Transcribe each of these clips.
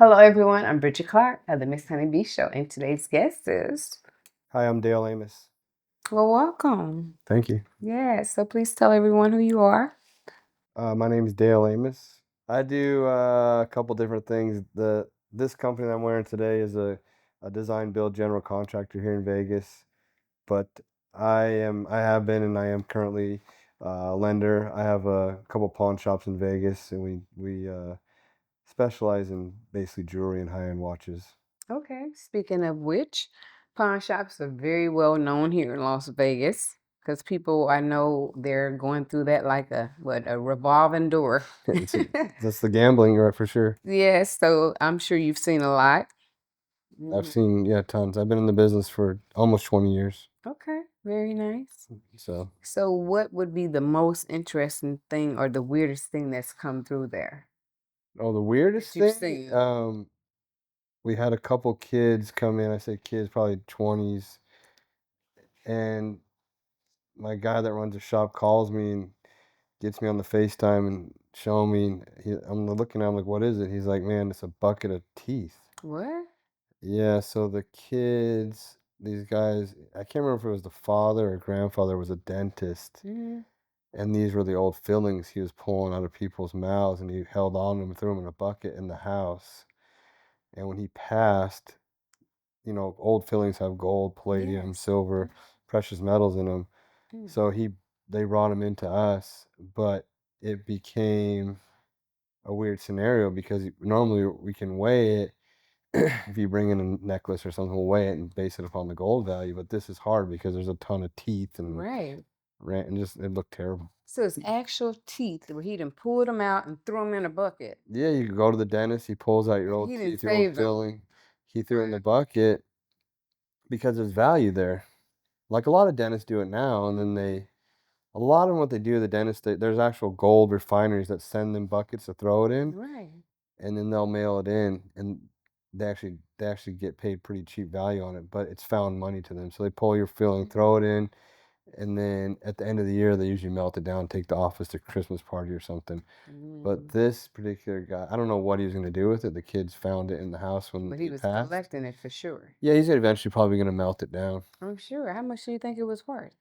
Hello, everyone. I'm Bridgette Clarke of the Miss Honey Bee Show, and today's guest is. Hi, I'm Dale Amos. Well, welcome. Thank you. Yeah, so please tell everyone who you are. My name is Dale Amos. I do a couple different things. This company that I'm wearing today is a design build general contractor here in Vegas, but I have been and I am currently a lender. I have a couple pawn shops in Vegas, and we specialize in basically jewelry and high-end watches. Okay, speaking of which, pawn shops are very well known here in Las Vegas because people I know they're going through that like a revolving door. That's the gambling, right, for sure. Yes, so I'm sure you've seen a lot. I've Mhm. seen, yeah, tons. I've been in the business for almost 20 years. Okay, very nice. So. So, what would be the most interesting thing or the weirdest thing that's come through there Oh, the that weirdest you've thing? seen? We had a couple kids come in. I say kids, probably 20s, and my guy that runs the shop calls me and gets me on the FaceTime and showing me. And I'm looking at him like, "What is it?" He's like, "Man, it's a bucket of teeth." What? Yeah. So the kids, these guys, I can't remember if it was the father or grandfather was a dentist, Mhm. and these were the old fillings he was pulling out of people's mouths, and he held on to them and threw them in a bucket in the house. And when he passed, old fillings have gold, palladium, Yes. silver, precious metals in them. Mm. So they brought them into us, but it became a weird scenario because normally we can weigh it. If you bring in a necklace or something, we'll weigh it and base it upon the gold value. But this is hard because there's a ton of teeth and Right. and just it looked terrible. So it's actual teeth where he done pulled them out and threw them in a bucket. Yeah, you go to the dentist, he pulls out your And old he didn't teeth, your old save them. filling, he threw it in the bucket because there's value there. Like a lot of dentists do it now, and then a lot of what they do, the dentist, there's actual gold refineries that send them buckets to throw it in, Right. and then they'll mail it in, and they actually get paid pretty cheap value on it, but it's found money to them. So they pull your filling, throw it in, and then at the end of the year, they usually melt it down, take the office to Christmas party or something. But Mm. this particular guy, I don't know what he was going to do with it. The kids found it in the house when But he he was passed. collecting it for sure. Yeah, he's eventually probably going to melt it down. I'm sure. How much do you think it was worth?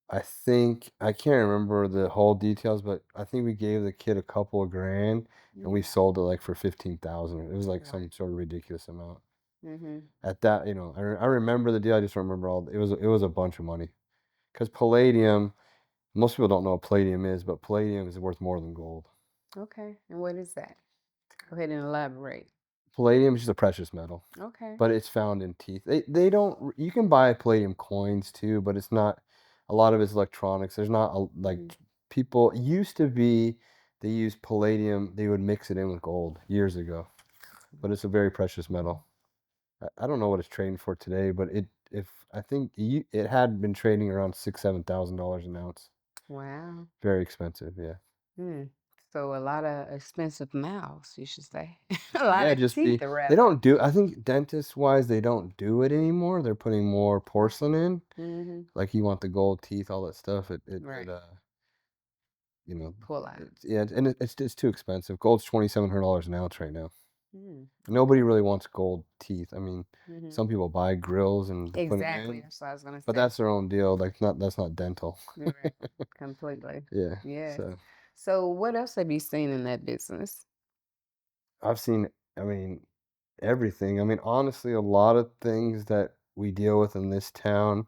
I think I can't remember the whole details, but I think we gave the kid a couple of grand and we Mm. sold it like for 15,000. It was like Wow. some sort of ridiculous amount. Mm-hmm. At that, I remember the deal. I just don't remember all. It was a bunch of money because palladium. Most people don't know what palladium is, but palladium is worth more than gold. Okay. And what is that? Go ahead and elaborate. Palladium is just a precious metal, Okay. but it's found in teeth. They don't. You can buy palladium coins too, but it's not. A lot of it's electronics. There's not like Mm-hmm. people used to be. They use palladium. They would mix it in with gold years ago, but it's a very precious metal. I don't know what it's trading for today, but if I think it had been trading around $6,000-7,000 an ounce. Wow. Very expensive, yeah. Hmm. So a lot of expensive mouths, you should say. A lot Yeah, of just teeth, they rather. don't do. I think dentist wise, they don't do it anymore. They're putting more porcelain in. Mm-hmm. Like you want the gold teeth, all that stuff. Right. you know, Pull out. yeah, and it's too expensive. Gold's $2,700 an ounce right now. Mm. Nobody really wants gold teeth. I mean, Mm-hmm. some people buy grills and put them Exactly. in, That's what I was gonna but say. that's their own deal. Like not that's not dental. You're right. Completely. Yeah. Yes. So So what else have you seen in that business? I've seen. I mean, everything. I mean, honestly, a lot of things that we deal with in this town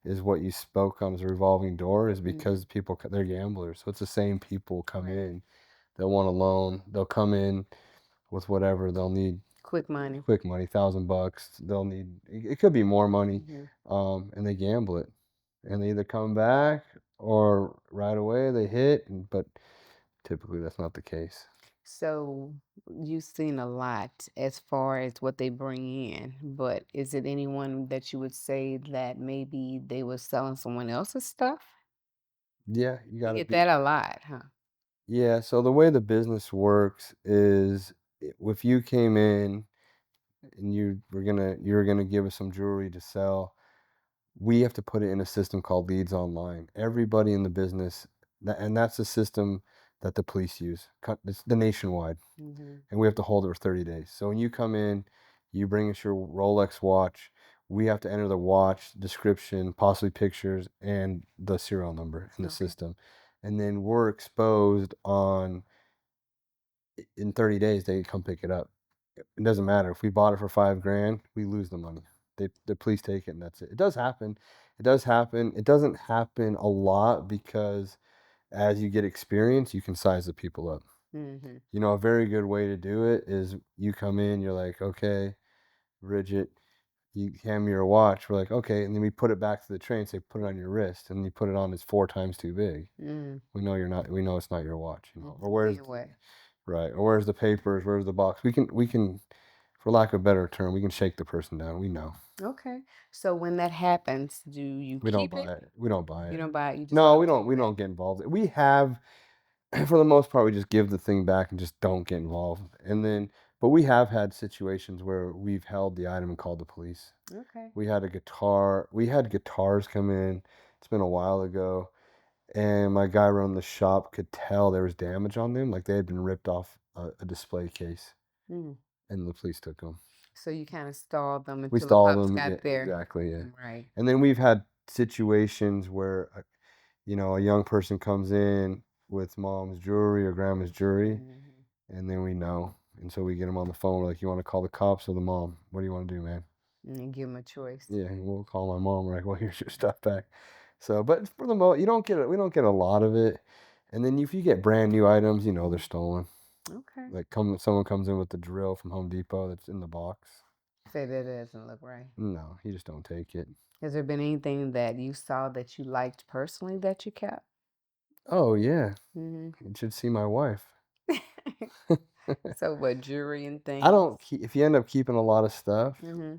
is what you spoke on as a revolving door is Mm-hmm. because they're gamblers. So it's the same people come Right. in. They'll want a loan. They'll come in with whatever. They'll need Quick money. quick money, $1,000. They'll need it could be more money, Mm-hmm. and they gamble it, and they either come back or right away they hit. But typically that's not the case. So you've seen a lot as far as what they bring in, but is it anyone that you would say that maybe they were selling someone else's stuff? Yeah, you You gotta get be. that a lot, huh? Yeah, so the way the business works is if you came in and you were gonna give us some jewelry to sell, we have to put it in a system called Leads Online. Everybody in the business, and that's a system that the police use. It's the nationwide, Mhm. and we have to hold it for 30 days. So when you come in, you bring us your Rolex watch. We have to enter the watch description, possibly pictures, and the serial number in the Okay. system. And then we're exposed on in 30 days they come pick it up. It doesn't matter if we bought it for 5 grand, we lose the money. The police take it and that's it. It does happen. It does happen. It doesn't happen a lot because as you get experience, you can size the people up. Mhm. You know, a very good way to do it is you come in, you're like, okay, Bridgette, you hand me your watch. We're like, okay, and then we put it back to the train, say, put it on your wrist, and you put it on, it's 4 times too big. Mm. We know you're not. We know it's not your watch. You know, or where's Then what? right, or where's the papers? Where's the box? We can, for lack of a better term, we can shake the person down. We know. Okay. So when that happens, do you We don't keep buy it? it. We don't buy You it. don't buy it. You just No, want we to don't. take it We back. don't get involved. We have, for the most part, we just give the thing back and just don't get involved. And then, but we have had situations where we've held the item and called the police. Okay. We had a guitar. We had guitars come in. It's been a while ago, and my guy running the shop could tell there was damage on them, like they had been ripped off a display case, Mm. and the police took them. So you kind of stalled them We until the stalled cops them. Yeah, got there. exactly. Yeah. Right. And then we've had situations where, a young person comes in with mom's jewelry or grandma's jewelry, Mhm. and then we know. And so we get them on the phone. We're like, you want to call the cops or the mom? What do you want to do, man? And give them a choice. Yeah, and we'll call my mom. We're like, well, here's your stuff back. So, but for the most, you don't get it. We don't get a lot of it. And then if you get brand new items, you know they're stolen. Okay. Like someone comes in with the drill from Home Depot that's in the box. Say that doesn't look right. No, you just don't take it. Has there been anything that you saw that you liked personally that you kept? Oh yeah, Hmm. you should see my wife. So what, jewelry and I things? don't keep, if you end up keeping a lot of stuff, Hmm.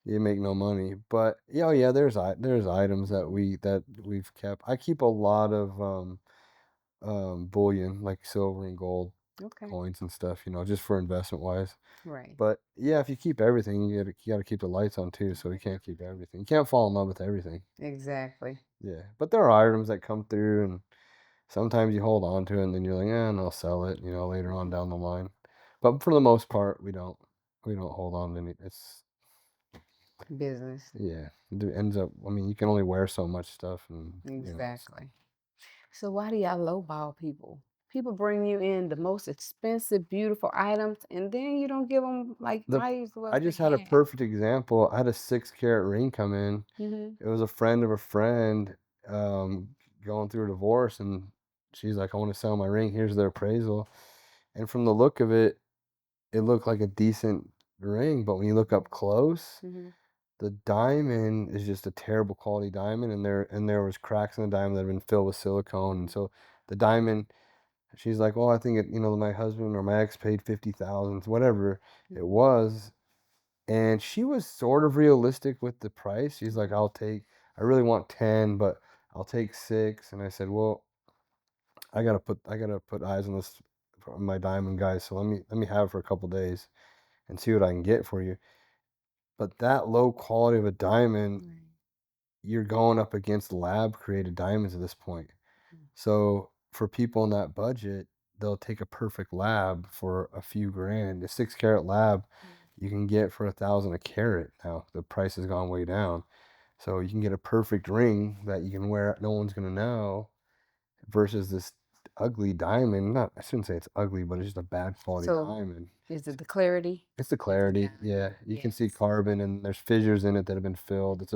you make no money. But yeah, oh, yeah, there's items that Hmm. we've kept. I keep a lot of bullion, like silver and gold Okay. coins and stuff, just for investment wise. Right. But yeah, if you keep everything, you gotta keep the lights on too, so you can't keep everything. You can't fall in love with everything. Exactly. Yeah. But there are items that come through and sometimes you hold on to it and then you're like, and I'll sell it, later on Hmm. down the line. But for the most part, we don't hold on to any. It's Business. yeah. It ends up. I mean, you can only wear so much stuff, and so Exactly. So why do y'all lowball people? People bring you in the most expensive, beautiful items, and then you don't give them like the. might as well I say just had a half. perfect example. I had a 6 carat ring come in. Hmm. It was a friend of a friend, um, going through a divorce, and she's like, "I want to sell my ring. Here's their appraisal." And from the look of it, it looked like a decent ring, but when you look up close, Hmm. the diamond is just a terrible quality diamond, and there was cracks in the diamond that had been filled with silicone, and so the diamond. She's like, "Well, I think my husband or my ex paid 50,000, whatever it Hmm. was." And she was sort of realistic with the price. She's like, Okay. I really want 10, but I'll take 6. And I said, well, I gotta put eyes on this for my diamond guys. So let me have it for a couple days and see what I can get for you. But that low quality of a diamond, Right. you're going up against lab created diamonds at this point. So for people in that budget, they'll take a perfect lab for a few grand. A 6 carat lab you can get for 1,000 a carat now. The price has gone way down. So you can get a perfect ring that you can wear, no one's gonna know, versus this ugly diamond. Not I shouldn't say it's ugly, but it's just a bad quality So diamond. is it the clarity? It's the Is it clarity, down? yeah. You can see Yes. carbon and there's fissures in it that have been filled. It's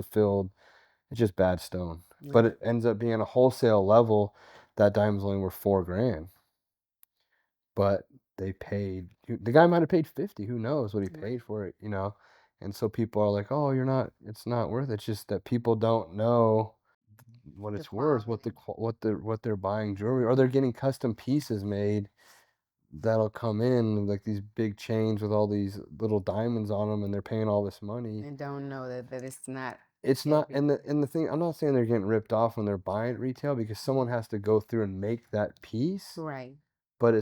just bad stone. But Right. it ends up being a wholesale level, that diamond's only worth 4 grand. But they paid the guy might have paid 50, who knows what he paid Right. for it. And so people are like, "Oh, it's not worth it." It's just that people don't know what The it's worth, quality. what they're buying jewelry, or they're getting custom pieces made that'll come in like these big chains with all these little diamonds on them, and they're paying all this money. And don't know that it's not It's not, and the everything. and the thing, I'm not saying they're getting ripped off when they're buying it retail because someone Mhm. has to go through and make that piece. Right. But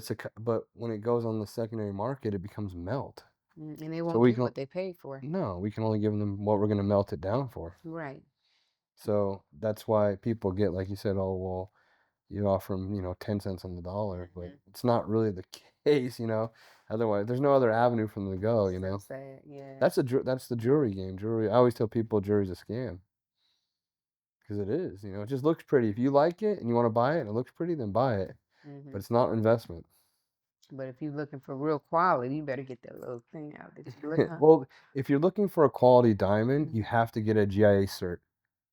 when it goes on the secondary market, it becomes melt. And they So won't we get can what they paid for. no, we can only give them what we're going to melt it down for. Right. So that's why people get, like you said, oh well, you offer them, 10 cents on the dollar, but Mhm. it's not really the case. Otherwise, there's no other avenue for them to go, So sad, yeah. That's the jewelry game. Jewelry, I always tell people jewelry's a scam because it is. It just looks pretty. If you like it and you want to buy it and it looks pretty, then buy it. But Mhm. it's not an investment. But if you're looking for real quality, you better get that little thing out that you look on. Well, if you're looking for a quality diamond, you Mhm. have to get a GIA cert.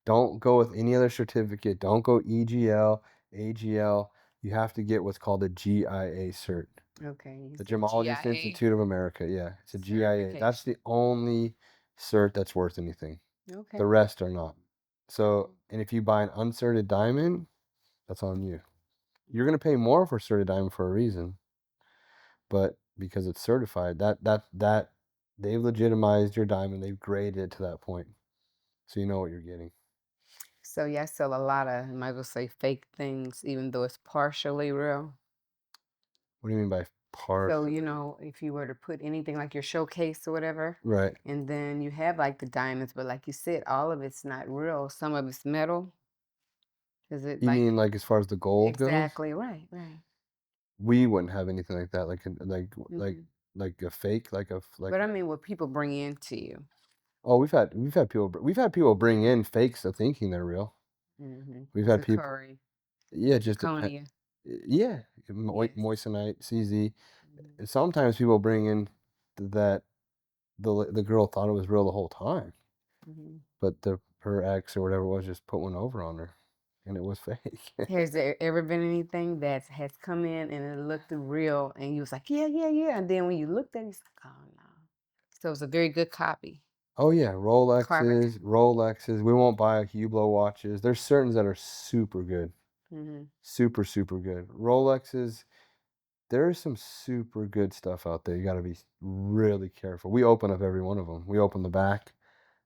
Don't go with any other certificate. Don't go EGL, AGL. You have to get what's called a GIA cert. Okay, you The said Gemologist GIA Institute of America. Yeah, it's a GIA. That's certification. the only cert that's worth anything. The Okay. rest are not. So, Okay. and if you buy an uncerted diamond, that's on you. You're gonna pay more for a certed diamond for a reason, but because it's certified, that they've legitimized your diamond, they've graded it to that point, so you know what you're getting. So yeah, I sell a lot of, might as well say fake things, even though it's partially real. What do you mean by part? So, if you were to put anything like your showcase or whatever, Right. and then you have like the diamonds, but like you said, all of it's not real. Some of it's metal. Is it You like mean like as far as the gold goes? exactly right, right. We wouldn't have anything like that, Hmm. like a fake, like But I a. mean, what people bring into you. Oh, we've had people bring in fakes of thinking they're real. We've had people, Zircori, yeah, just depend. zirconia. Yeah, Yes. moissanite, CZ. Hmm. And sometimes people bring in that the girl thought it was real the whole time, Hmm. but her ex or whatever it was just put one over on her, and it was fake. Has there ever been anything that has come in and it looked real, and you was like, yeah, yeah, yeah, and then when you looked at it, it's like, oh no. So it's a very good copy. Oh yeah, Carbon. Rolexes. We won't buy Hublot watches. There's certain that are super good, Hmm. super super good. Rolexes. There's some super good stuff out there. You got to be really careful. We open up every one of them. We open the back,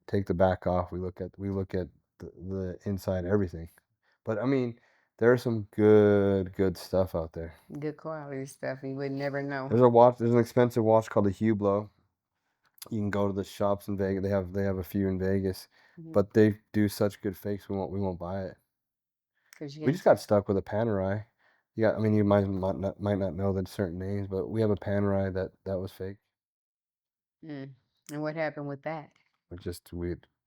take the back off. We look at the inside, everything. But I mean, there's some good stuff out there. Good quality stuff. You would never know. There's a watch. There's an expensive watch called the Hublot. You can go to the shops in Vegas. They have a few in Vegas, Hmm. but they do such good fakes. We won't buy it. Because you We can just got tell. stuck with a Panerai. I mean, you might not know the certain names, but we have a Panerai that was fake. Mm. And what happened with that?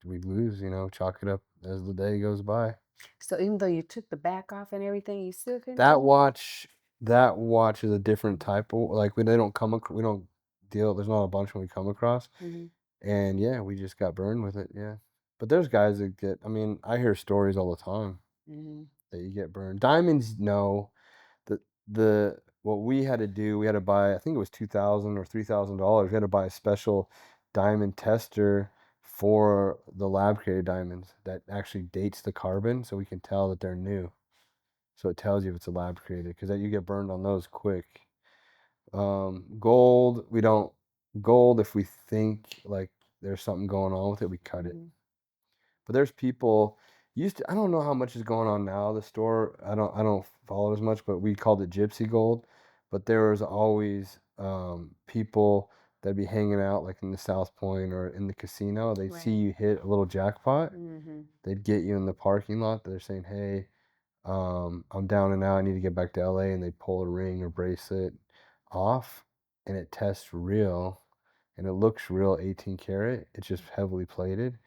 We'd lose, chalk it up as the day goes by. So even though you took the back off and everything, you still couldn't That tell? watch, that watch is a different type of like they don't we don't deal. There's not a bunch when we come across, Hmm. and yeah, we just got burned with it. Yeah, but there's guys that get. I mean, I hear stories all the time Hmm. that you get burned. Diamonds, no. The what we had to do, we had to buy, I think it was $2,000 or $3,000. We had to buy a special diamond tester for the lab created diamonds that actually dates the carbon so we can tell that they're new. So it tells you if it's a lab created because you get burned on those quick. Gold, we don't gold if we think like there's something going on with it, we cut it. Hmm. But there's people used to, I don't know how much is going on now. The store, I don't follow it as much, but we called it gypsy gold. But there was always people that'd be hanging out like in the South Point or in the casino. They see Right. you hit a little jackpot. Hmm. They'd get you in the parking lot. They're saying, "Hey, I'm down and out. I need to get back to LA." And they pull a ring or bracelet off, and it tests real, and it looks real 18 karat. It's just heavily plated,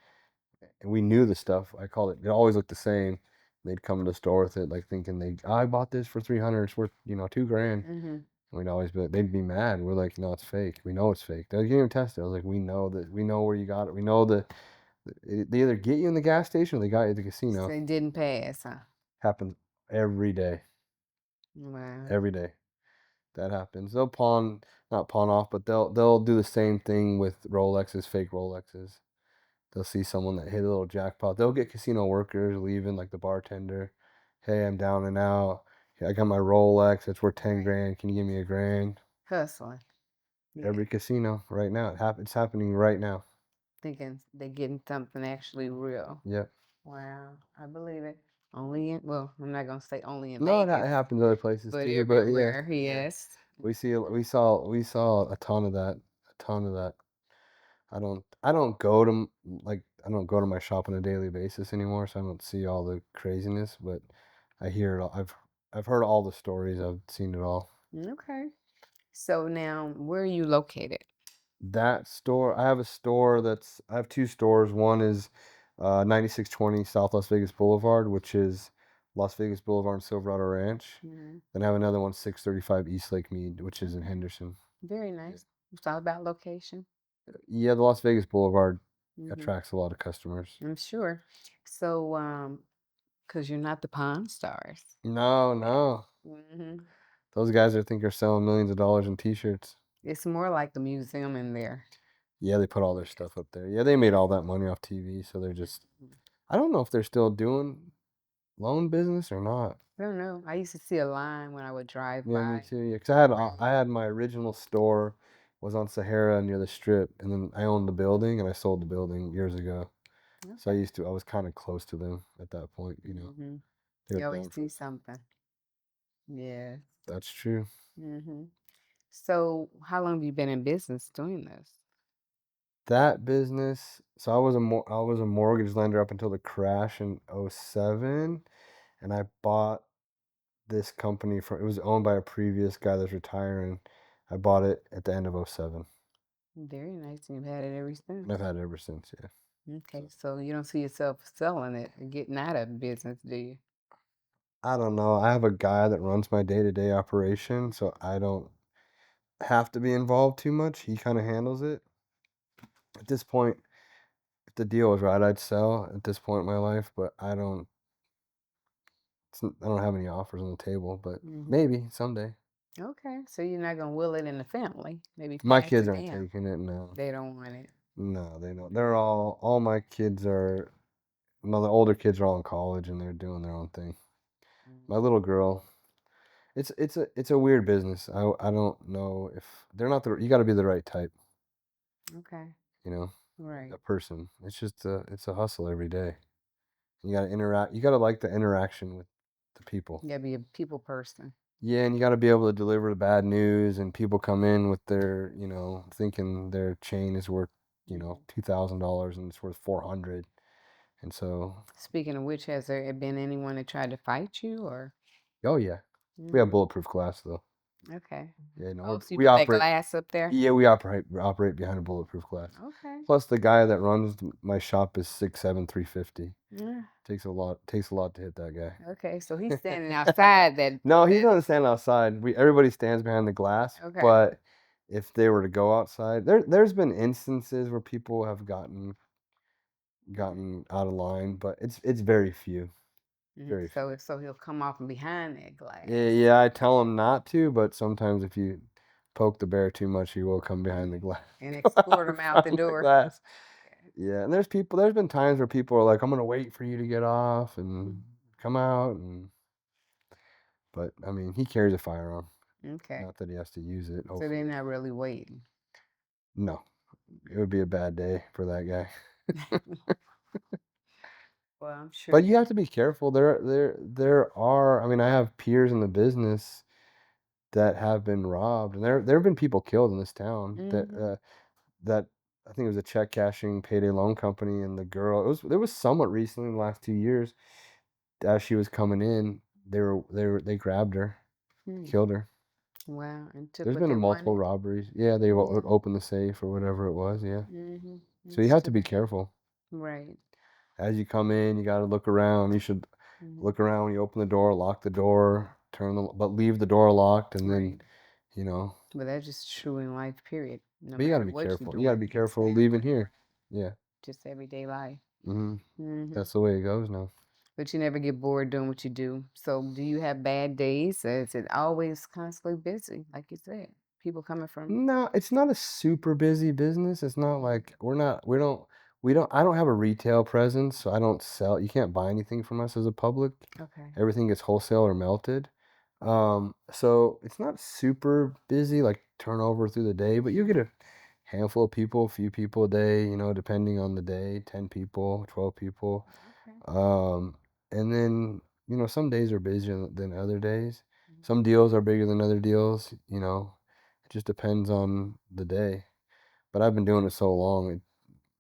and we knew the stuff. I called it. It always looked the same. They'd come to the store with it, like thinking I bought this for 300. It's worth $2,000. Hmm. And we'd always be, they'd be mad. We're like, no, it's fake. We know it's fake. They didn't even test it. I was like, we know that. We know where you got it. We know they either get you in the gas station or they got you at the So casino. it didn't pass, huh? Happens every day. Wow. Every day that happens. They'll not pawn off, but they'll do the same thing with Rolexes, fake Rolexes. They'll see someone that hit a little jackpot. They'll get casino workers leaving, like the bartender. Hey, I'm down and out. Yeah, I got my Rolex. It's worth 10 Right. grand. Can you give me a grand? Hustling. Yeah. Every casino right now. It's happening right now. Thinking they're getting something actually real. Yep. Wow. I believe it. Only in, well, I'm not going to say only in No, it Vegas, happens other places but too. But yeah, everywhere. Yes. we saw a ton of that. A ton of that. I don't go to my shop on a daily basis anymore, so I don't see all the craziness, but I hear it all. I've heard all the stories. I've seen it all. Okay. So now, where are you located? That store, I have a store I have two stores. One is 9620 South Las Vegas Boulevard, which is Las Vegas Boulevard and Silverado Ranch. Mhm. Then I have another one, 635 East Lake Mead, which is in Okay. Henderson. Very Yeah, nice. It's all about location. yeah, the Las Vegas Boulevard Hmm. attracts a lot of customers. I'm sure. So, because you're not the Pawn Stars. No, no. Hmm. Those guys I think are selling millions of dollars in t-shirts. It's more like the museum in there. Yeah, they put all their Yes. stuff up there. Yeah, they made all that money off TV, so they're just Mhm. I don't know if they're still doing loan business or not. I don't know. I used to see a line when I would drive Yeah, me by. too. Yeah, 'cause I had my original store was on Sahara near the Strip, and then I owned the building, and I sold the building years ago. So Okay. I was kind of close to them at that point, you know. Hmm. They were You always going see for something. Yes. That's true. Hmm. So, how long have you been in business doing this? That business, so I was a mortgage lender up until the crash in '07, and I bought this company from it was owned by a previous guy that's retiring. I bought it at the end of '07, Very nice. You've had it ever and since. I've had it ever since, yeah. Okay, So so you don't see yourself selling it or getting out of business, do you? I don't know. I have a guy that runs my day-to-day operation, so I don't have to be involved too much. He kind of handles it. At this point, if the deal was right, I'd sell at this point in my life, but I don't have any offers on the table, but Hmm. maybe someday. Okay, so you're not gonna will it in the family, maybe My pass kids it aren't down. taking it, no. They don't want it. No, they don't. Okay. All my kids are, well, the older kids are all in college and they're doing their own thing. My Mm. little girl, it's a weird business. I don't know if they're not you got to be the right type, Okay, you know, right. a person. It's a hustle every day. You got to interact. You got to like the interaction with the people. You gotta be a people person. Yeah, and you got to be able to deliver the bad news, and people come in with their, thinking their chain is worth, Hmm. $2,000 and it's worth 400. And so, Speaking of which, has there been anyone that tried to fight you or? oh yeah, we have Hmm. bulletproof glass though. Okay. Yeah, no, Oh, so you we put that operate. glass up there? Yeah, we operate behind a bulletproof glass. Okay. Plus, the guy that runs my shop is 6'7", 350. Yeah. Takes a lot to hit that guy. Okay, so he's standing outside that No, he's that not standing outside. Everybody stands behind the glass, okay. but if they were to go outside, there's been instances where people have gotten out of line, but it's very few, Mhm. very So few. so he'll come off from behind that Yeah, glass. yeah, I tell him not to, but sometimes if you poke the bear too much, he will come behind the Mhm. glass. And Come escort out him out the from the door. glass. Yeah, and there's been times where people are like, "I'm gonna wait for you to get off and Mhm. come out," but I mean, he carries a firearm. Okay. Not that he has to use it, So they're hopefully. not really waiting. No, it would be a bad day for that guy. Well, I'm sure But you you. have to be careful. There are. I mean, I have peers in the business that have been robbed, and there have been people killed in this town. Mhm. That I think it was a check cashing payday loan company, and the girl. It was somewhat recently in the last 2 years. As she was coming in, they grabbed her, Hmm. killed her. Wow, and took There's with been their multiple money. robberies. Yeah, they would Yeah. open the safe or whatever it was. Yeah, Mhm. so you It's have to too be bad. careful. Right. As you come in, you got to look around. You should Mhm. look around when you open the door, lock the door, but leave the door locked, and then, Right. you know. But that's just true in life, period. No But you got to matter be what you're careful. You got to doing, be it's careful leaving happening. here. Yeah. Just everyday life. Hmm. Hmm. That's the way it goes now. But you never get bored doing what you do. So, do you have bad days? Or is it always constantly busy, like you said? People coming from. No, it's not a super busy business. It's not Mhm. like I don't have a retail presence, so I don't sell. You can't buy anything from us as a public. Okay. Everything gets wholesale or melted. So it's not super busy, like turnover through the day, but you get a handful of people, a few people a day, depending on the day, 10 people, 12 people. Okay. Um, and then, some days are busier than other days. Mhm. Some deals are bigger than other deals. It just depends on the day. But I've been doing it so long,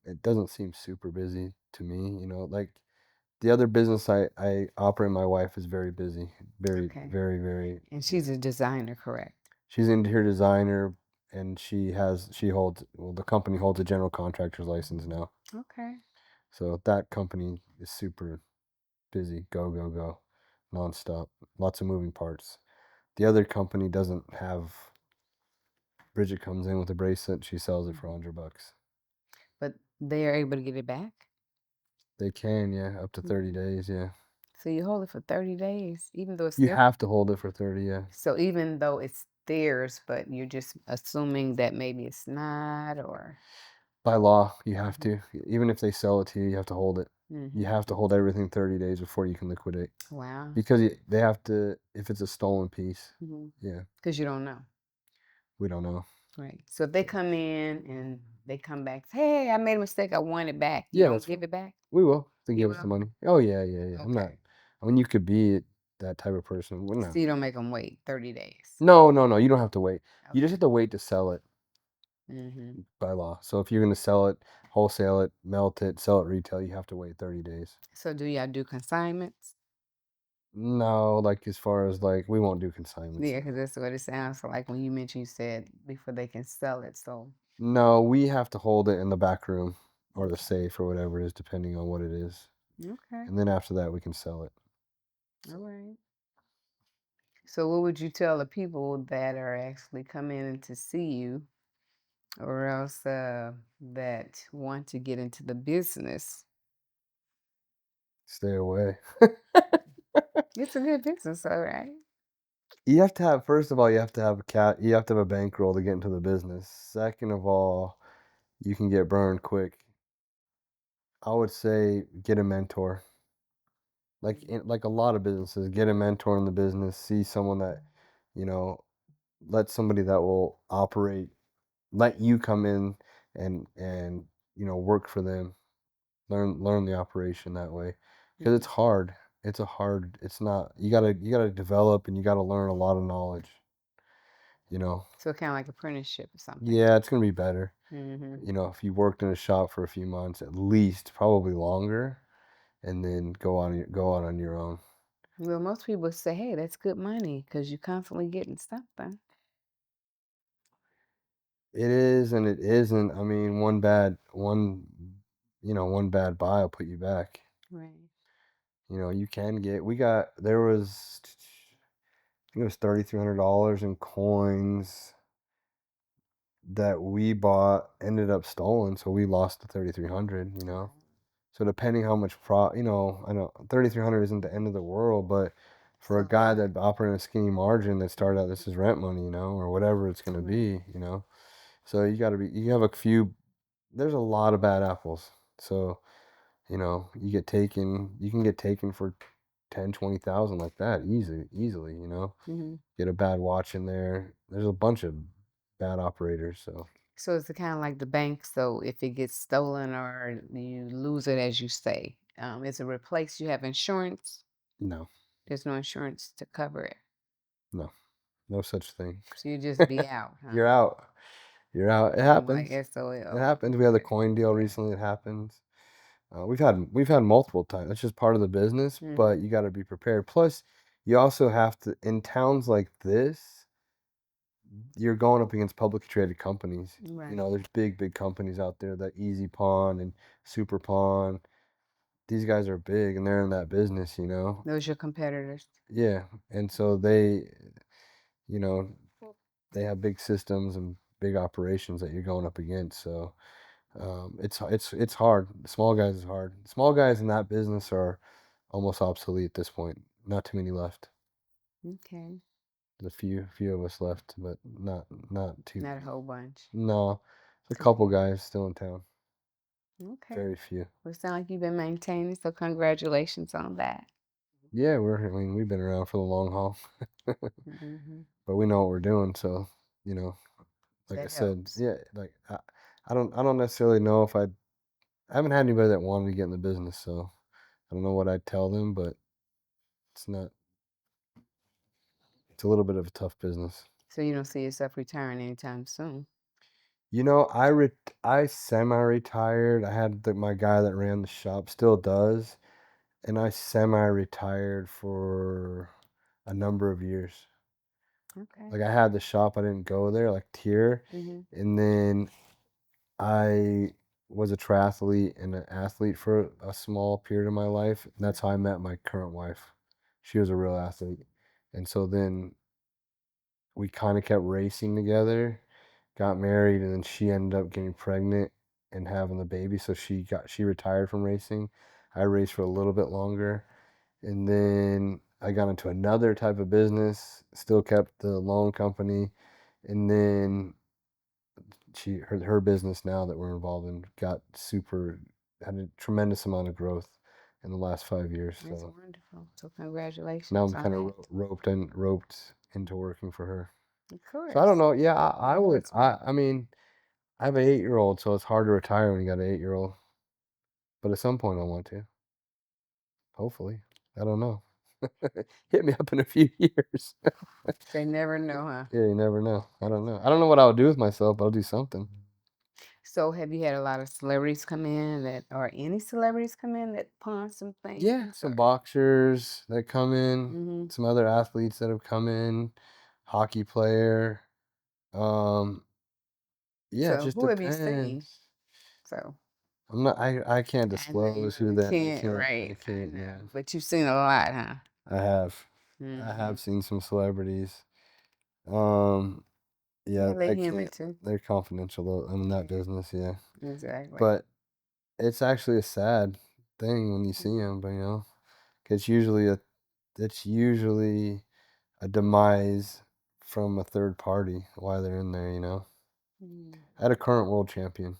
it doesn't seem super busy to me. Like The other business I operate, my wife is very busy, very, Okay. very, very. And she's a designer, correct? She's an interior designer, and she holds, well, the company holds a general contractor's license now. Okay. So that company is super busy, go, go, go, nonstop, lots of moving parts. The other company doesn't have. Bridgette comes in with a bracelet, she sells it for $100. But they are able to get it back? They can, yeah, up to 30 Mhm. days, yeah. So you hold it for 30 days, even though it's You their. have to hold it for 30, yeah. So even though it's theirs, but you're just assuming that maybe it's not, or. By law, you have Mhm. to. Even if they sell it to you, you have to hold it. You Mhm. have to hold everything 30 days before you can liquidate. Wow. Because they have to, if it's a stolen piece, Mhm. yeah, Because you don't know. we don't know. Right. So if they So, come in and they come back, hey, I made a mistake. I want it back. You yeah, don't that's give fine. it back? We will. They You give us the will? money. Oh, yeah, yeah, yeah. I'm not, Okay. I mean, you could be that type of person. Well, So no. you don't make them wait 30 days. No, no, no. You don't have to wait. You just Okay. have to wait to sell it Mm-hmm. by law. So if you're going to sell it, wholesale it, melt it, sell it retail, you have to wait 30 days. So do y'all do consignments? No, like as far as like, we won't do consignments. Yeah, because that's what it sounds like when you mentioned you said before they can sell it. So, No, we have to hold it in the back room or the okay. safe or whatever it is, depending on what it is. Okay. And then after that, we can sell it. All right. So what would you tell the people that are actually coming in to see you or else that want to get into the business? Stay away. It's a good business, all right. You have to have, first of all, you have to have you have to have a bankroll to get into the business. Second of all, you can get burned quick. I would say get a mentor. Like a lot of businesses, get a mentor in the business. See someone that, you know, let somebody that will operate, let you come in and work for them. Learn the operation that way, because it's Mhm. hard. It's not, you gotta develop, and you gotta learn a lot of knowledge, you know. So kind of like apprenticeship or something. Yeah, it's gonna be better, Hmm. if you worked in a shop for a few months at least, probably longer, and then go out on your own. Well, most people say, hey, that's good money because you're constantly getting something. It is and it isn't. I mean, one bad buy will put you back. Right. You can get, there was, I think it was $3,300 in coins that we bought, ended up stolen, so we lost the 3,300. Wow. So depending how much I know 3,300 isn't the end of the world, but It's for a a guy lot. that operating a skinny margin that started out, this is rent money, or whatever it's gonna Right. be. So you have a few, there's a lot of bad apples. So, you can get taken for 10, 20,000 like that, easily. Hmm. Get a bad watch in there. There's a bunch of bad operators, so So it's kind of like the bank. So if it gets stolen or you lose it, as you say, is it replaced? You have insurance? no, There's no insurance to cover it. no, no such thing. So you just be out, huh? You're out. You're out. It Kind of like happens. It SOL. happens. We had the Okay. coin deal Yeah. recently. It happens. We've had multiple times. It's just part of the business, but Hmm. you got to be prepared. Plus, you also have to, in towns like this, you're going up against publicly traded companies. Right. There's big, big companies out there, that Easy Pawn and Super Pawn. These guys are big, and they're in that business. Those your competitors. Yeah, and so you know, they have big systems and big operations that you're going up against. So it's hard. The small guys is hard. Small guys in that business are almost obsolete at this point. Not too many left. Okay. There's a few of us left, but not too. Not a whole bunch. No, a So, couple guys still in town. okay. Very few. Well, it sounds like you've been maintaining, so congratulations on that. Yeah, I mean, we've been around for the long haul, Hmm. but we know what we're doing. So, you know, like I That said, helps. yeah, like I don't necessarily know if I haven't had anybody that wanted to get in the business, so I don't know what I'd tell them, but it's not, it's a little bit of a tough business. So you don't see yourself retiring anytime soon. I semi-retired. I had my guy that ran the shop, still does, and I semi-retired for a number of years. Okay. Like I had the shop, I didn't go there, like tier, Mhm. and then I was a triathlete and an athlete for a small period of my life. And that's how I met my current wife. She was a real athlete. And so then we kind of kept racing together, got married, and then she ended up getting pregnant and having the baby. So she retired from racing. I raced for a little bit longer. And then I got into another type of business, still kept the loan company. And then her business now that we're involved in had a tremendous amount of growth in the last 5 years. That's So wonderful. So now congratulations I'm on kind of that. roped into working for her. Of So I don't course. know. Yeah, I No, would. that's right. I mean, I have an 8-year-old, so it's hard to retire when you got an 8-year-old. But at some point, I want to. Hopefully, I don't know. Hit me up in a few years. They never know, huh? Yeah, you never know. I don't know. I don't know what I would do with myself, but I'll do something. So have you had a lot of celebrities come in that or any celebrities come in that pawn some Yeah, things some or boxers that come in, hmm some other athletes that have come in, hockey player. Um, yeah, it so just who have you seen? depends. So I can't I know disclose who you that can't, I right. I can't, know. yeah. But you've seen a lot, huh? I have. I Hmm. have seen some celebrities. Um, Yeah, yeah, let I him can't. into. They're confidential though. I'm in that Yeah, business, yeah. exactly. But it's actually a sad thing when you see Mhm. them, but 'cause it's usually a demise from a third. Why they're in there. Mhm. I had a current world champion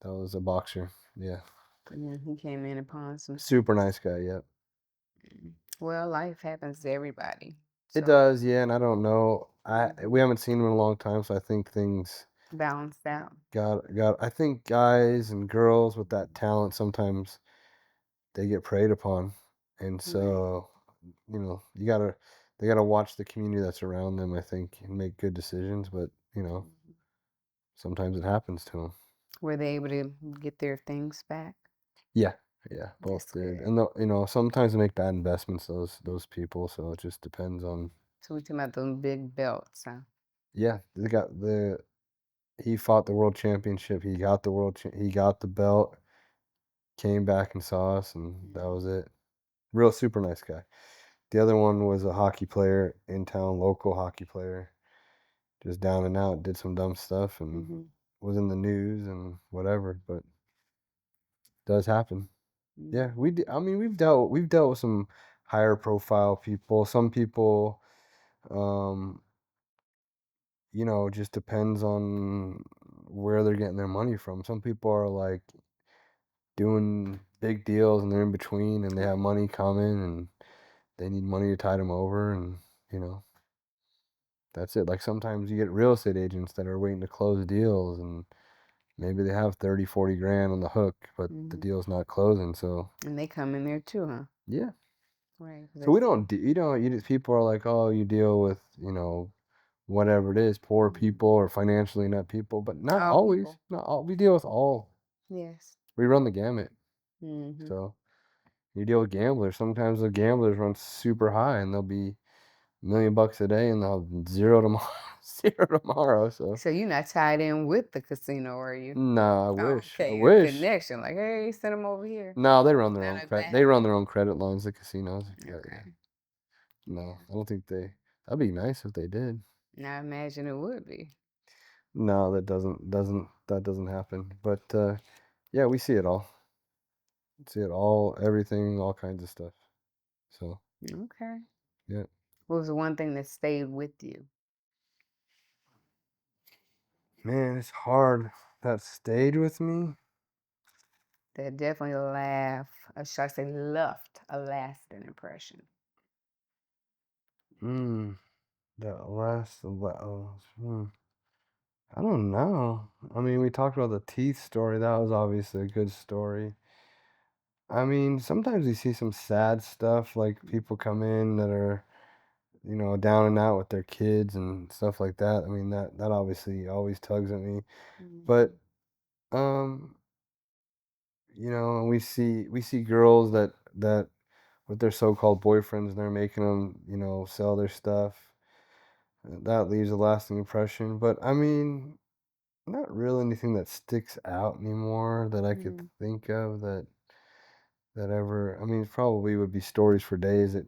that was a boxer. Yeah. Yeah, he came in and pawned some Super things. nice guy, yep. Mm. Well, life happens to everybody. It So does, yeah, and I don't know. We mhm, haven't seen him in a long time, so I think things balanced out. got I think guys and girls with that talent sometimes they get preyed upon. And Right. so, they gotta watch the community that's around them, I think, and make good decisions, but, Mhm. sometimes it happens to them. Were they able to get their things back? Yeah, yeah, both That's did, good. and sometimes they make bad investments. Those people, so it just depends on. So we talking about them big belts, huh? Yeah, they got he fought the world championship. He got the belt. Came back and saw us, and that was Mhm. it. Real super nice guy. The other one was a hockey player in town, local hockey player, just down and out. Did some dumb stuff and Mhm. was in the news and whatever, but does happen. Yeah, Mhm. I mean, we've dealt with some higher profile people. Some people, um, it just depends on where they're getting their money from. Some people are like doing big deals and they're in between and they have Right. money coming and they need money to tide them over and you know that's it. Like sometimes you get real estate agents that are waiting to close deals and maybe they have 30, 40 grand on the hook, but the Mhm. deal's not closing. So And they come in there too, huh? yeah. Right. 'Cause So they we see. don't, people are like, oh, you deal with, whatever it is, poor Mhm. people or financially inept people, but not All always. people. Not all. We deal with all. Yes. We run the gamut. Mhm. So you deal with gamblers. Sometimes the gamblers run super high and they'll be $1 million a day and they'll have zero tomorrow. Zero tomorrow. So So you're not tied in with the casino, are you? nah, I Oh, wish. I okay, your wish. connection. Like, hey, send them over here. No, they run their None own of credit. that. They run their own credit lines. The casinos. Yeah, yeah. Okay. No, Yeah. I don't think they. That'd be nice if they did. Now I imagine it would be. No, that doesn't happen. But yeah, we see it all. See it all, everything, all kinds of stuff. So Okay. yeah, What was the one thing that stayed with you? man, it's hard. That stayed with me. That definitely should I say left a lasting impression. Mm, that last. I don't know. I mean, we talked about the teeth story. That was obviously a good story. I mean, sometimes we see some sad stuff, like people come in that are, down and out with their kids and stuff like that. I mean, that obviously always tugs at me. But Mhm. um, and we see girls that with their so-called boyfriends, and they're making them, sell their stuff. That leaves a lasting impression. But I mean, not really anything that sticks out anymore that I could Mhm. think of that ever. I mean, probably would be stories for days that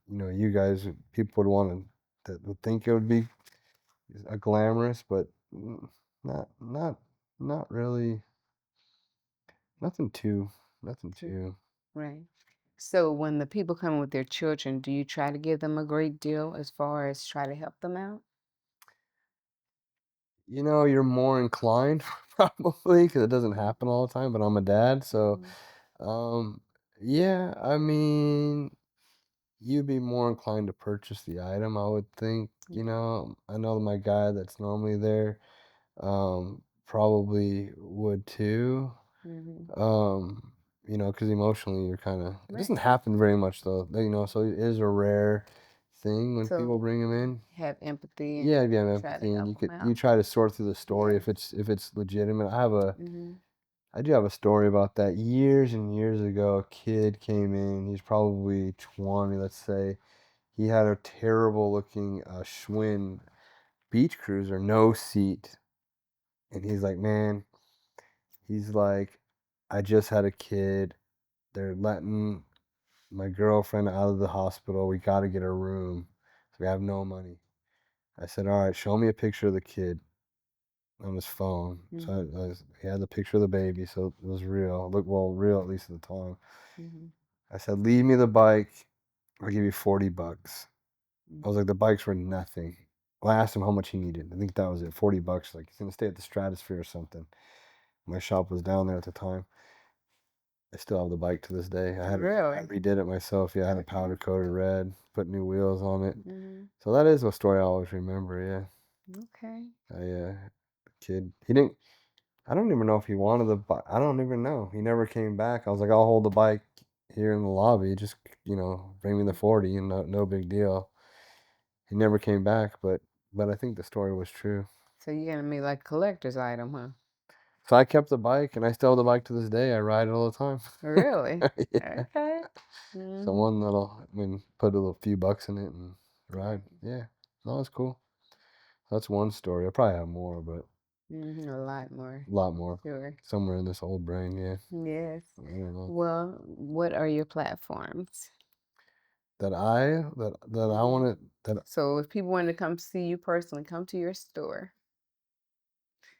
you guys people would want to that would think it would be a glamorous, but not not not really. Nothing too. Nothing True. too. Right. So when the people come with their children, do you try to give them a great deal as far as try to help them out? You're more inclined probably because it doesn't happen all the time. But I'm a dad, so Mhm. um, yeah. I mean, you'd be more inclined to purchase the item, I would think. Okay. I know my guy that's normally there, probably would too. Mhm. Um, because emotionally you're kind of. It Right. doesn't happen very much though. So it is a rare thing when people So bring him in. have empathy Yeah, and if you have try to empathy and help you them could you out. try to sort through the story Yeah. if it's legitimate. Mhm. I do have a story about that. Years and years ago, a kid came in. He's probably 20, let's say. He had a terrible looking Schwinn beach cruiser, no seat. And he's like, man, he's like, I just had a kid. They're letting my girlfriend out of the hospital. We got to get a room. So we have no money. I said, all right, show me a picture of the kid on his phone. So Mhm. he had the picture of the baby, so it was real. Look, well, real at least at the time. Mhm. I said, leave me the bike. I'll give you $40. I was Mhm. like, the bikes were nothing. Well, I asked him how much he needed. I think that was it, $40. Like he's gonna stay at the Stratosphere or something. My shop was down there at the time. I still have the bike to this day. I Really? redid it myself. Yeah, I had it Okay. powder coated red, put new wheels on it. Mhm. So that is a story I always remember. Yeah, Okay. kid. He didn't. I don't even know if he wanted the bike. I don't even know. He never came back. I was like, I'll hold the bike here in the lobby. Just bring me the Mhm. 40, and no big deal. He never came back, but I think the story was true. So you're gonna be like collector's item, huh? So I kept the bike, and I still have the bike to this day. I ride it all the time. Really? Yeah. Okay. So Mhm. one that'll, I mean, put a little few bucks in it and ride. Right. Yeah. No, that's cool. That's one story. I probably have more, but Mhm. A lot more. a lot more Sure. somewhere in this old brain. Yeah. Yes. I don't know. Well, what are your platforms? That I Mhm. want to that So if people want to come see you personally, come to your store.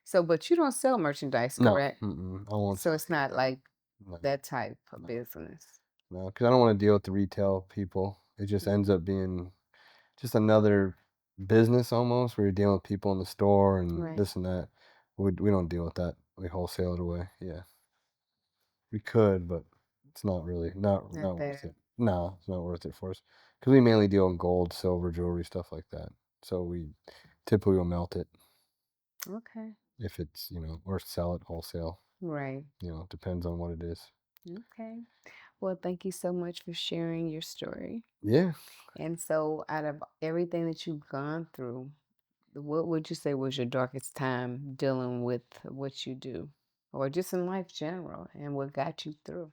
So, but you don't sell merchandise, no, correct? I won't So sell it's not anything. like No, that type of no, business. no, because I don't want to deal with the retail people. It just ends Mhm. up being just another business almost where you're dealing with people in the store and Right. this and that. We don't deal with that. We wholesale it away. Yeah, we could, but it's not really Not not worth there. it. No, it's not worth it for us because we mainly deal in gold, silver, jewelry, stuff like that. So we typically will melt it Okay. if it's or sell it wholesale. Right. Depends on what it is. Okay. Well, thank you so much for sharing your story. Yeah. And so, out of everything that you've gone through, what would you say was your darkest time dealing with what you do, or just in life general, and what got you through?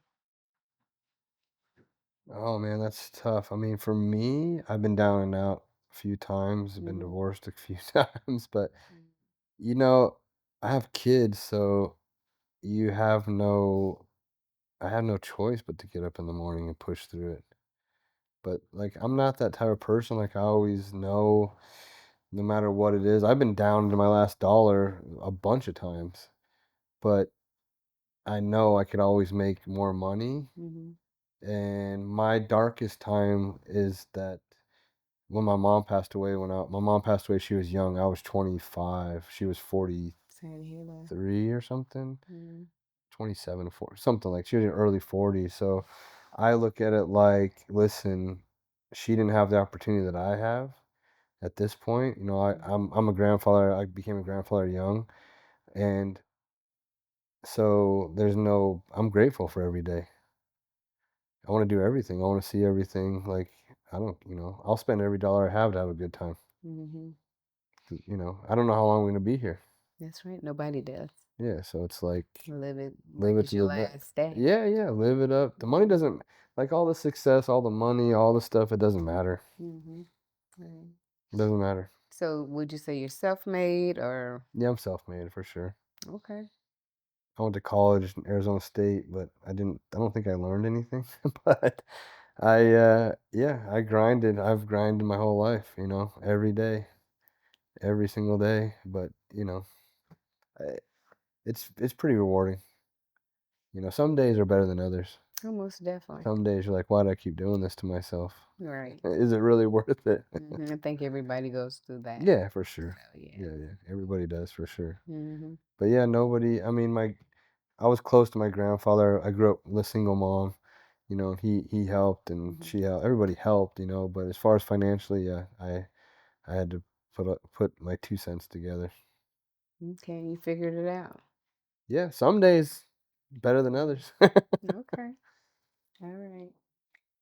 Oh man, that's tough. I mean, for me, I've been down and out a few times. I've been Hmm. divorced a few times, but you know, I have kids, so you have no I have no choice but to get up in the morning and push through it. But like I'm not that type of person. Like I always know no matter what it is. I've been down to my last dollar a bunch of times, but I know I could always make more money. Hmm. And my darkest time is that when my mom passed away, my mom passed away, she was young. I was 25. She was Sorry to hear that. 43 or something. Mm. 27 4 something like she was in her early 40s. So I look at it like, listen, she didn't have the opportunity that I have at this point. I'm a grandfather. I became a grandfather young, and so I'm grateful for every day. I want to do everything. I want to see everything. Like I don't, I'll spend every dollar I have to have a good time. Hmm. I don't know how long I'm going to be here. That's right. Nobody does. Yeah, so it's like live Make it it to your the best. last day. Yeah, yeah, live it up. The money doesn't like all the success, all the money, all the stuff. It doesn't matter. Mm-hmm. Right. It doesn't matter. So would you say you're self-made or Yeah, I'm self-made for sure. okay? I went to college in Arizona State, but I didn't. I don't think I learned anything. But yeah, I grinded. I've grinded my whole life. Every day, every single day. But I, it's pretty rewarding. Some days are better than others. Almost definitely. Some days you're like, why do I keep doing this to myself? Right. Is it really worth it? I think everybody goes through that. Yeah, for sure. So yeah. Yeah, yeah. Everybody does for sure. Mm-hmm. But yeah, nobody. I mean, I was close to my grandfather. I grew up with a single mom. He helped and Mm-hmm. she helped. Everybody helped. But as far as financially, yeah, I had to put my 2 cents together. Okay, you figured it out. Yeah, some days better than others. Okay. All right.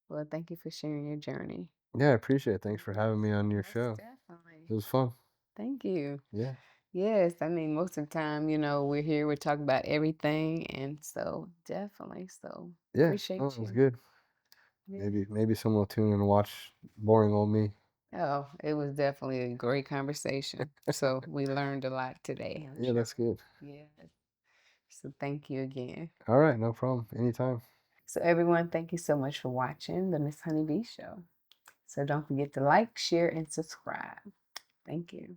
Well, thank you for sharing your journey. Yeah, I appreciate it. Thanks for having me on your Most show. definitely. It was fun. Thank you. Yeah. Yes, I mean, most of the time, we're here, we're talking about everything, and so definitely. So Yeah. Oh, appreciate it was you. good. Yeah. Maybe someone will tune in and watch boring old me. Oh, it was definitely a great conversation. So we learned a lot today, I'm Yeah, sure. that's good. Yes. So thank you again. All right, no problem. Anytime. So everyone, thank you so much for watching the Miss Honeybee Show. So don't forget to like, share, and subscribe. Thank you.